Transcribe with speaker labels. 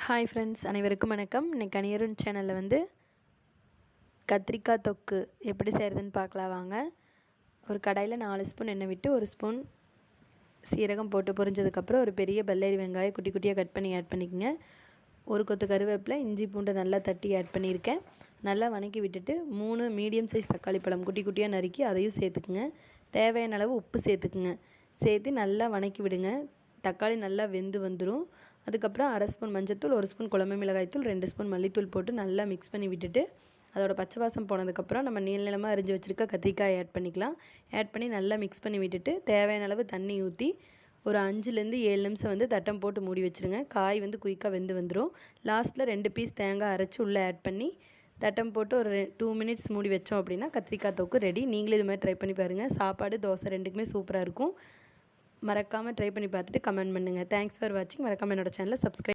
Speaker 1: Hi friends, அனைவருக்கும் வணக்கம். இன்னைக்கு அணியருண் சேனலில் கத்திரிக்காய் தொக்கு எப்படி செய்கிறதுன்னு பார்க்கலாம் வாங்க. ஒரு கடாயில் 4 ஸ்பூன் எண்ணெய் விட்டு 1 ஸ்பூன் சீரகம் போட்டு பொரிஞ்சதுக்கப்புறம் ஒரு பெரிய பல்லாரி வெங்காயம் குட்டி குட்டியாக கட் பண்ணி ஆட் பண்ணிக்கோங்க. ஒரு கொத்து கருவேப்பிலை, இஞ்சி பூண்டை நல்லா தட்டி ஆட் பண்ணியிருக்கேன். நல்லா வணக்கி விட்டுட்டு 3 மீடியம் சைஸ் தக்காளி பழம் குட்டி குட்டியாக நறுக்கி அதையும் சேர்த்துக்குங்க. தேவையான அளவு உப்பு சேர்த்துக்குங்க. சேர்த்து நல்லா வணக்கி விடுங்க. தக்காளி நல்லா வெந்து வந்துடும். அதுக்கப்புறம் 1/2 ஸ்பூன் மஞ்சத்தூள், 1 ஸ்பூன் குழம்பு மிளகாய்த்தூள், 2 ஸ்பூன் மல்லித்தூள் போட்டு நல்லா மிக்ஸ் பண்ணி விட்டுட்டு அதோட பச்சை வாசம் போனதுக்கப்புறம் நம்ம நீளமாக அரிஞ்சு வச்சுருக்க கத்திரிக்காய் ஆட் பண்ணிக்கலாம். ஆட் பண்ணி நல்லா மிக்ஸ் பண்ணி விட்டுட்டு தேவையான அளவு தண்ணி ஊற்றி ஒரு 5லேருந்து 7 நிமிஷம் தட்டம் போட்டு மூடி வச்சுருங்க. காய் குயிக்காக வெந்து வந்துடும். லாஸ்ட்டில் 2 பீஸ் தேங்காய் அரைச்சி உள்ளே ஆட் பண்ணி தட்டம் போட்டு ஒரு 2 மினிட்ஸ் மூடி வச்சோம் அப்படின்னா கத்திரிக்காய் தொக்கு ரெடி. நீங்களும் இது மாதிரி ட்ரை பண்ணி பாருங்கள். சாப்பாடு, தோசை ரெண்டுக்குமே சூப்பராக இருக்கும். மறக்காமல் ட்ரை பண்ணி பார்த்துட்டு கமெண்ட் பண்ணுங்கள். தேங்க்ஸ் ஃபார் வாட்சிங். மறக்காமல் என்னோட சேனலை சப்ஸ்கிரைப்